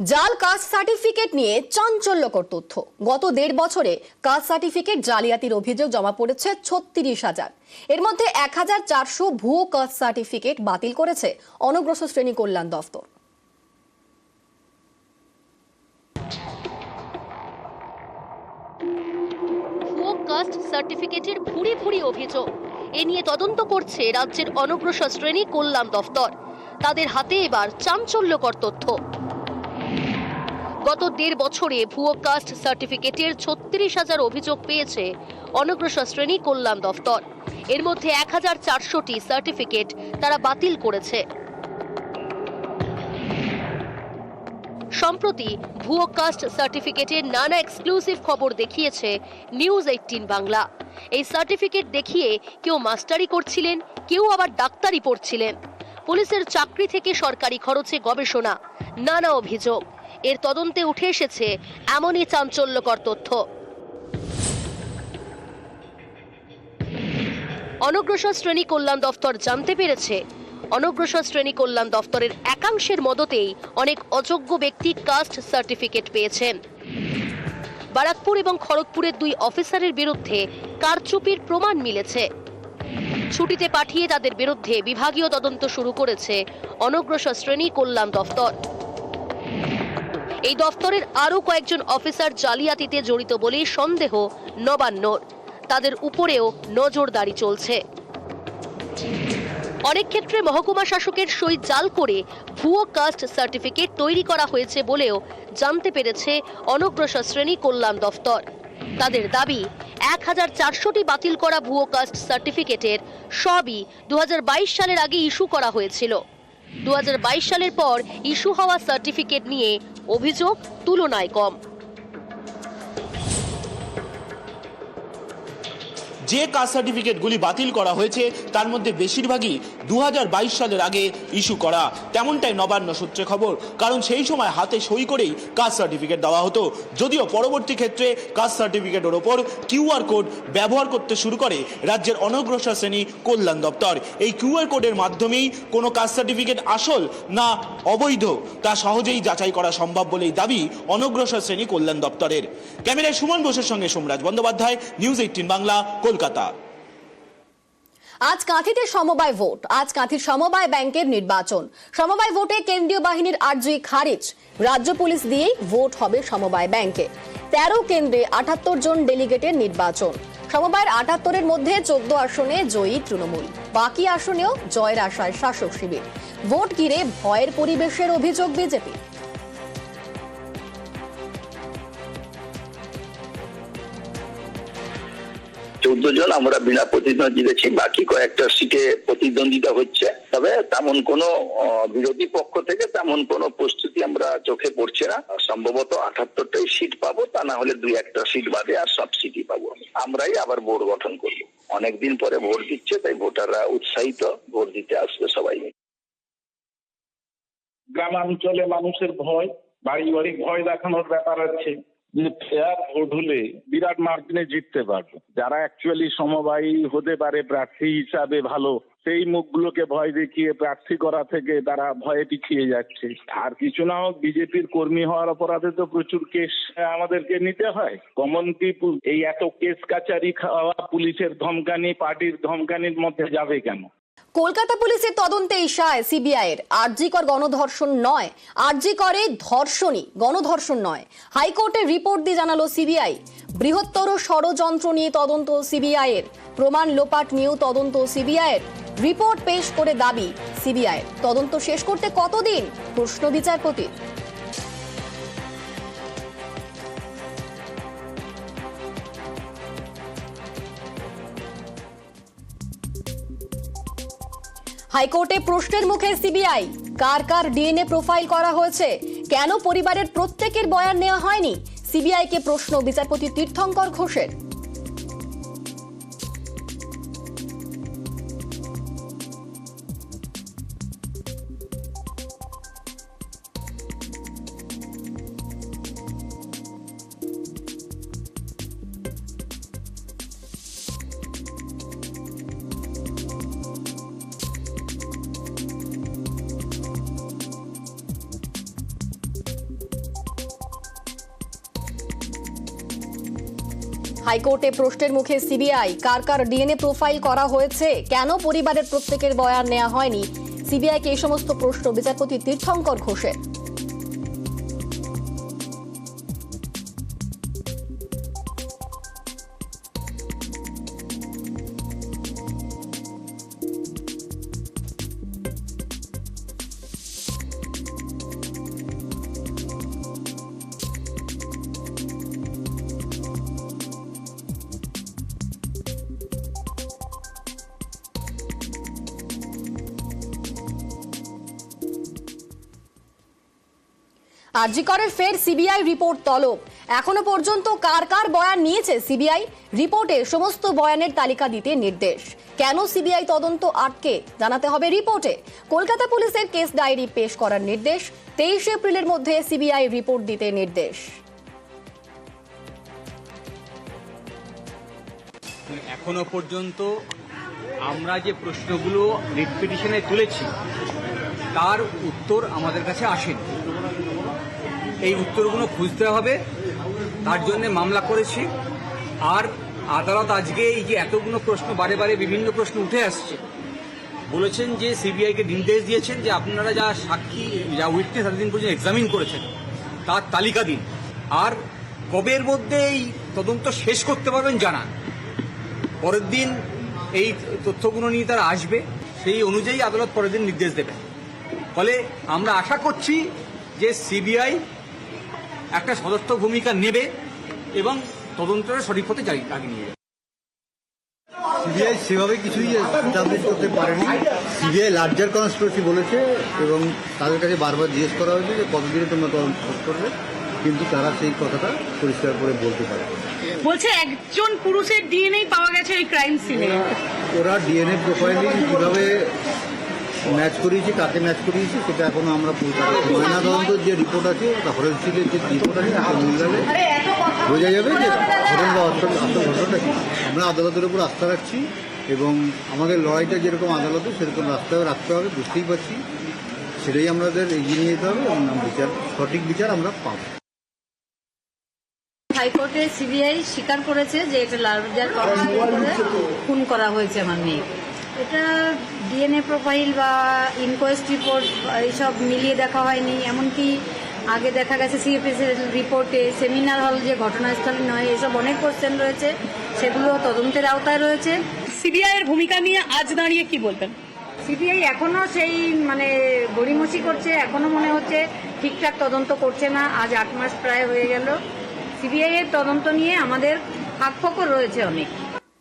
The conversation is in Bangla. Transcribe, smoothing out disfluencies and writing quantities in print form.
জাল কাস্ট সার্টিফিকেট নিয়ে চাঞ্চল্যকর তথ্য। গত ১.৫ বছরে কাস্ট সার্টিফিকেট জালিয়াতির অভিযোগ জমা পড়েছে ৩৬,০০০। এর মধ্যে ১,৪০০ ভুয়ো কাস্ট সার্টিফিকেট বাতিল করেছে অনগ্রসর শ্রেণী কল্যাণ দফতর। ভুয়ো কাস্ট সার্টিফিকেটের ভুরি ভুরি অভিযোগ এ নিয়ে তদন্ত করছে রাজ্যের অনগ্রসর শ্রেণী কল্যাণ দফতর। তাদের হাতে এবার চাঞ্চল্যকর তথ্য। গত ১.৫ বছরে ভুয়ো কাস্ট সার্টিফিকেটের ৩৬,০০০ অভিযোগ পেয়েছে অনগ্রসর শ্রেণী কল্যাণ দফতর। এর মধ্যে ১,৪০০টি সার্টিফিকেট তারা বাতিল করেছে। সম্প্রতি ভুয়ো কাস্ট সার্টিফিকেটের নানা এক্সক্লুসিভ খবর দেখিয়েছে নিউজ ১৮ বাংলা। এই সার্টিফিকেট দেখিয়ে কেউ মাস্টারি করছিলেন, কেউ আবার ডাক্তারি পড়ছিলেন। পুলিশের চাকরি থেকে সরকারি খরচে গবেষণা, নানা অভিযোগ। এর তদন্তে উঠে এসেছে এমনই চাঞ্চল্যকর তথ্য। অনগ্রসর শ্রেণী কল্যাণ দফতর জানতে পেরেছে, অনগ্রসর শ্রেণী কল্যাণ দফতরের একাংশের মদতেই অনেক অযোগ্য ব্যক্তি কাস্ট সার্টিফিকেট পেয়েছেন। বারাকপুর এবং খড়গপুরের ২ অফিসারের বিরুদ্ধে কারচুপির প্রমাণ মিলেছে। ছুটিতে পাঠিয়ে তাদের বিরুদ্ধে বিভাগীয় তদন্ত শুরু করেছে অনগ্রসর শ্রেণী কল্যাণ দফতর। এই দফতরের আরও কয়েকজন অফিসার জালিয়াতিতে জড়িত বলেই সন্দেহ নবান্নর। তাদের উপরেও নজরদারি চলছে। অনেক ক্ষেত্রে মহকুমা শাসকের সই জাল করে ভুয়ো কাস্ট সার্টিফিকেট তৈরি করা হয়েছে বলেও জানতে পেরেছে অনগ্রসর শ্রেণী কল্যাণ দফতর। তাদের দাবি, ১,৪০০টি বাতিল করা ভুয়ো কাস্ট সার্টিফিকেটের সবই ২০২২ সালের আগে ইস্যু করা হয়েছিল। ২০২২ সালের পর ইস্যু হওয়া সার্টিফিকেট নিয়ে অভিযোগ তুলনায় কম। যে কাস্ট সার্টিফিকেটগুলি বাতিল করা হয়েছে তার মধ্যে বেশিরভাগই ২০২২ সালের আগে ইস্যু করা, তেমনটাই নবান্ন সূত্রে খবর। কারণ সেই সময় হাতে সই করেই কাস্ট সার্টিফিকেট দেওয়া হতো। যদিও পরবর্তী ক্ষেত্রে কাস্ট সার্টিফিকেটের ওপর কিউআর কোড ব্যবহার করতে শুরু করে রাজ্যের অনগ্রসর শ্রেণী কল্যাণ দপ্তর। এই কিউআর কোডের মাধ্যমেই কোনো কাস্ট সার্টিফিকেট আসল না অবৈধ তা সহজেই যাচাই করা সম্ভব বলেই দাবি অনগ্রসর শ্রেণী কল্যাণ দপ্তরের। ক্যামেরায় সুমন বোসের সঙ্গে সোমরাজ বন্দ্যোপাধ্যায়, নিউজ ১৮ বাংলা, কলকাতা। আজ কাঁথিতে সমবায় ভোট। আজ কাঁথির সমবায় ব্যাংকের নির্বাচন। সমবায় ভোটে কেন্দ্রীয় বাহিনীর আর্জি খারিজ। রাজ্য পুলিশ দিয়েই ভোট হবে সমবায় ব্যাংকে। ১৩ কেন্দ্রে ৭৮ জন ডেলিগেটের নির্বাচন। সমবায়ের ৭৮-এর মধ্যে ১৪ আসনে জয়ী তৃণমূল, বাকি আসনেও জয়ের আশায় শাসক শিবির। ভোট ঘিরে ভয়ের পরিবেশের অভিযোগ বিজেপি। ১৪ জন আমরা বিনা প্রতিদ্বন্দ্বী জিতেছি, বাকি কয়েকটা সিটে প্রতিদ্বন্দ্বিতা হচ্ছে। তবে তেমন কোনো বিরোধী পক্ষ থেকে তেমন কোনো প্রস্তুতি আমরা চোখে পড়ছে না। সম্ভবত ৭৮টাই সিট পাবো, তা না হলে ২-১টা সিট বাদে আর সব সিটই পাবো। আমরাই আবার বোর্ড গঠন করব। অনেকদিন পরে ভোট দিচ্ছে, তাই ভোটাররা উৎসাহিত, ভোট দিতে আসবে সবাই। গ্রামাঞ্চলে মানুষের ভয়, বাড়ি বাড়ি ভয় দেখানোর ব্যাপার আছে যে ফেয়ার ভোট হলে বিরাট মার্জিনে জিততে পারবে। যারা অ্যাকচুয়ালি সমবায়ী হতে পারে প্রার্থী হিসাবে ভালো, সেই মুখগুলোকে ভয় দেখিয়ে প্রার্থী করা থেকে তারা ভয়ে পিছিয়ে যাচ্ছে। আর কিছু না হোক, বিজেপির কর্মী হওয়ার অপরাধে তো প্রচুর কেস আমাদেরকে নিতে হয়। কমন পিপুল এই এত কেস কাচারি খাওয়া, পুলিশের ধমকানি, পার্টির ধমকানির মধ্যে যাবে কেন? কলকাতা পুলিশের তদন্তে ইশায় সিবিআইয়ের। আরজিকর গণধর্ষণ নয়, আরজিকরে ধর্ষণই, গণধর্ষণ নয়। হাইকোর্টের রিপোর্ট দিয়ে জানালো সিবিআই। বৃহত্তর ষড়যন্ত্র নিয়ে তদন্ত সিবিআইয়ের। প্রমাণ লোপাট নিয়েও তদন্ত সিবিআইয়ের। রিপোর্ট পেশ করে দাবি সিবিআইয়ের। তদন্ত শেষ করতে কতদিন, প্রশ্ন বিচারপতির। হাইকোর্টে প্রশ্নের মুখে সিবিআই। কার কার ডিএনএ প্রোফাইল করা হয়েছে, কেন পরিবারের প্রত্যেকের বয়ান নেওয়া হয়নি, সিবিআইকে প্রশ্ন বিচারপতি তীর্থঙ্কর ঘোষের। হাইকোর্টে প্রশ্নের মুখে সিবিআই, কার কার ডিএনএ প্রোফাইল করা হয়েছে, কেন পরিবারের প্রত্যেকের বয়ান নেওয়া হয়নি, সিবিআইকে এই সমস্ত প্রশ্ন বিচারপতি তীর্থঙ্কর ঘোষের। আরজি করের ফের সিবিআই রিপোর্ট তলব। এখনো পর্যন্ত কার কার বয়ান নিয়েছে সিবিআই, রিপোর্টে সমস্ত বয়ানের তালিকা দিতে নির্দেশ। কেন সিবিআই তদন্ত আটকে, জানাতে হবে রিপোর্টে। কলকাতা পুলিশের কেস ডায়েরি পেশ করার নির্দেশ। 23 এপ্রিলের মধ্যে সিবিআই রিপোর্ট দিতে নির্দেশ। এখনো পর্যন্ত আমরা যে প্রশ্নগুলো রিট পিটিশনে তুলেছি তার উত্তর আমাদের কাছে আসেনি। এই উত্তরগুলো খুঁজতে হবে, তার জন্য মামলা করেছি। আর আদালত আজকে এই যে এতগুলো প্রশ্ন, বারে বারে বিভিন্ন প্রশ্ন উঠে আসছে, বলেছেন যে সিবিআইকে নির্দেশ দিয়েছেন যে আপনারা যা সাক্ষী, যা উইটনেস এতদিন পর্যন্ত এক্সামিন করেছেন তার তালিকা দিন, আর কবের মধ্যে এই তদন্ত শেষ করতে পারবেন জানান। পরের দিন এই তথ্যগুলো নিয়ে তারা আসবে, সেই অনুযায়ী আদালত পরের দিন নির্দেশ দেবে। ফলে আমরা আশা করছি যে সিবিআই একটা সদর্থ ভূমিকা নেবে এবং তদন্তটা সঠিক পথে আগিয়ে নিয়ে যাবে। সিবিআই সেভাবে কিছুই এস্টাবলিশ করতে পারেনি। সিবিআই লার্জার কনস্পিরেসি বলেছে এবং তাদের কাছে বারবার জিজ্ঞেস করা হয়েছে যে কতদিনে তোমরা তদন্ত শেষ করবে, কিন্তু তারা সেই কথাটা পরিষ্কার করে বলতে পারে। বলছে একজন পুরুষের ডিএনএ পাওয়া গেছে ওই ক্রাইম সিনে। ওরা ডিএনএ প্রোফাইলিং কিভাবে ম্যাচ করিয়েছে, কাকে ম্যাচ করিয়েছে, সেটা এখনো আমরা ময়না তদন্তের যে রিপোর্ট আছে, ফরেন্সিকের যে রিপোর্ট আছে, বোঝা যাবে যে ঘটনা আসল ঘটনাটা কি। আমরা আদালতের উপর আস্থা রাখছি এবং আমাদের লড়াইটা যেরকম আদালতে সেরকম রাখতে হবে, বুঝতেই পারছি। সেটাই আমাদের এগিয়ে নিয়ে যেতে হবে এবং সঠিক বিচার আমরা পাব। হাইকোর্টে সিবিআই স্বীকার করেছে যে এটা লার্জার কনস্পিরেসি করে খুন করা হয়েছে আমার মেয়ে। এটা ডিএনএ প্রোফাইল বা ইনকোয়েস্ট রিপোর্ট এইসব মিলিয়ে দেখা হয়নি। এমনকি আগে দেখা গেছে সিএফএসের রিপোর্টে সেমিনার হল যে ঘটনাস্থলে নয়, এসব অনেক কোশ্চেন রয়েছে, সেগুলো তদন্তের আওতায় রয়েছে। সিবিআই এর ভূমিকা নিয়ে আজ দাঁড়িয়ে কি বলবেন? সিবিআই এখনো সেই গড়িমসি করছে, এখনো মনে হচ্ছে ঠিকঠাক তদন্ত করছে না। আজ 8 মাস প্রায় হয়ে গেল। সিবিআই এর তদন্ত নিয়ে আমাদের ফাঁকফোকর রয়েছে অনেক।